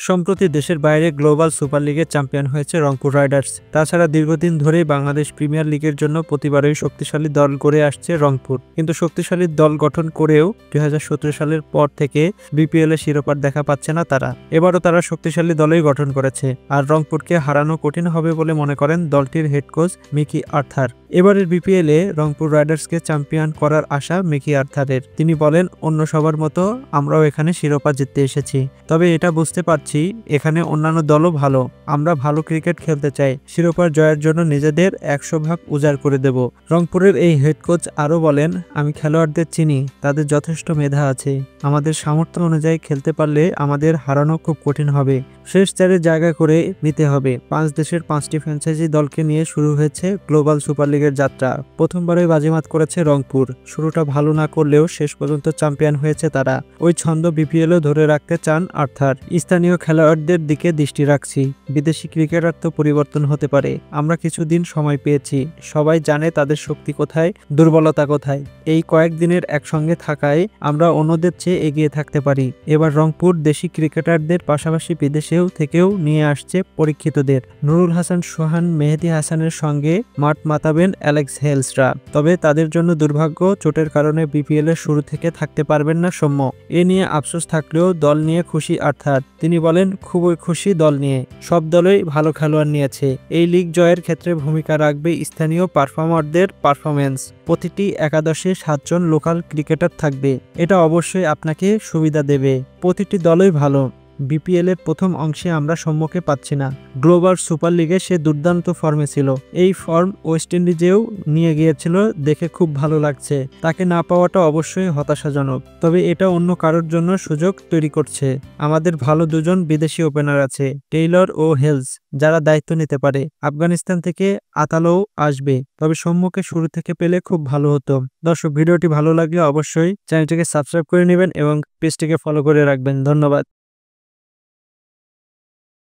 সম্প্রতি দেশের বাইরে গ্লোবাল সুপার লিগের চ্যাম্পিয়ন হয়েছে রংপুর রাইডার্স। তাছাড়া দীর্ঘদিন ধরেই বাংলাদেশ প্রিমিয়ার লিগের জন্য প্রতিবারই শক্তিশালী দল গড়ে আসছে রংপুর। কিন্তু শক্তিশালী দল গঠন করেও 2017 সালের পর থেকে বিপিএল এ শিরোপার দেখা পাচ্ছে না তারা। এবারও তারা শক্তিশালী দলই গঠন করেছে, আর রংপুরকে হারানো কঠিন হবে বলে মনে করেন দলটির হেড কোচ মিকি আর্থার। এবারের বিপিএল এ রংপুর রাইডার্সকে চ্যাম্পিয়ন করার আশা মিকি আর্থারের। তিনি বলেন, অন্য সবার মতো আমরাও এখানে শিরোপা জিততে এসেছি, তবে এটা বুঝতে পারছি এখানে অন্যান্য দলও ভালো। আমরা ভালো ক্রিকেট খেলতে চাই, শিরোপার জয়ের জন্য নিজেদের 100% উজাড় করে দেব। রংপুরের এই হেড কোচ আরও বলেন, আমি খেলোয়াড়দের চিনি, তাদের যথেষ্ট মেধা আছে। আমাদের সামর্থ্য অনুযায়ী খেলতে পারলে আমাদের হারানো খুব কঠিন হবে। শেষ 4-এ জায়গা করে নিতে হবে। 5 দেশের 5টি ফ্র্যাঞ্চাইজি দলকে নিয়ে শুরু হয়েছে গ্লোবাল সুপার লিগের যাত্রা। প্রথমবারই বাজিমাত করেছে রংপুর। শুরুটা ভালো না করলেও শেষ পর্যন্ত চ্যাম্পিয়ন হয়েছে তারা। ওই ছন্দ বিপিএলও ধরে রাখতে চান আর্থার। স্থানীয় খেলোয়াড়দের দিকে দৃষ্টি রাখছি, বিদেশি ক্রিকেটার তো পরিবর্তন হতে পারে। আমরা কিছুদিন সময় পেয়েছি, সবাই জানে তাদের শক্তি কোথায়, দুর্বলতা কোথায়। এই কয়েকদিনের একসঙ্গে থাকায় আমরা অন্যদের চেয়ে এগিয়ে থাকতে পারি। এবার রংপুর দেশি ক্রিকেটারদের পাশাপাশি বিদেশেও থেকেও নিয়ে আসছে পরীক্ষিতদের। নুরুল হাসান সোহান, মেহেদী হাসানের সঙ্গে মাঠ মাতাবেন অ্যালেক্স হেলসরা। তবে তাদের জন্য দুর্ভাগ্য, চোটের কারণে বিপিএল এর শুরু থেকে থাকতে পারবেন না সৌম্য। এ নিয়ে আফসোস থাকলেও দল নিয়ে খুশি আর্থার। তিনি বলেন, খুবই খুশি দল নিয়ে, সব দলই ভালো খেলোয়াড় নিয়েছে। এই লিগ জয়ের ক্ষেত্রে ভূমিকা রাখবে স্থানীয় পারফর্মারদের পারফরমেন্স। প্রতিটি একাদশে 7 জন লোকাল ক্রিকেটার থাকবে, এটা অবশ্যই আপনাকে সুবিধা দেবে। প্রতিটি দলই ভালো। বিপিএল এর প্রথম অংশে আমরা সৌম্যকে পাচ্ছি না। গ্লোবাল সুপার লিগে সে দুর্দান্ত ফর্মে ছিল। এই ফর্ম ওয়েস্ট ইন্ডিজেও নিয়ে গিয়েছিল, দেখে খুব ভালো লাগছে। তাকে না পাওয়াটা অবশ্যই হতাশাজনক, তবে এটা অন্য কারোর জন্য সুযোগ তৈরি করছে। আমাদের ভালো দুজন বিদেশি ওপেনার আছে, টেইলর ও হেলস, যারা দায়িত্ব নিতে পারে। আফগানিস্তান থেকে আতালও আসবে, তবে সৌম্যকে শুরু থেকে পেলে খুব ভালো হতো। দর্শক, ভিডিওটি ভালো লাগলে অবশ্যই চ্যানেলটিকে সাবস্ক্রাইব করে নেবেন এবং পেজটিকে ফলো করে রাখবেন। ধন্যবাদ।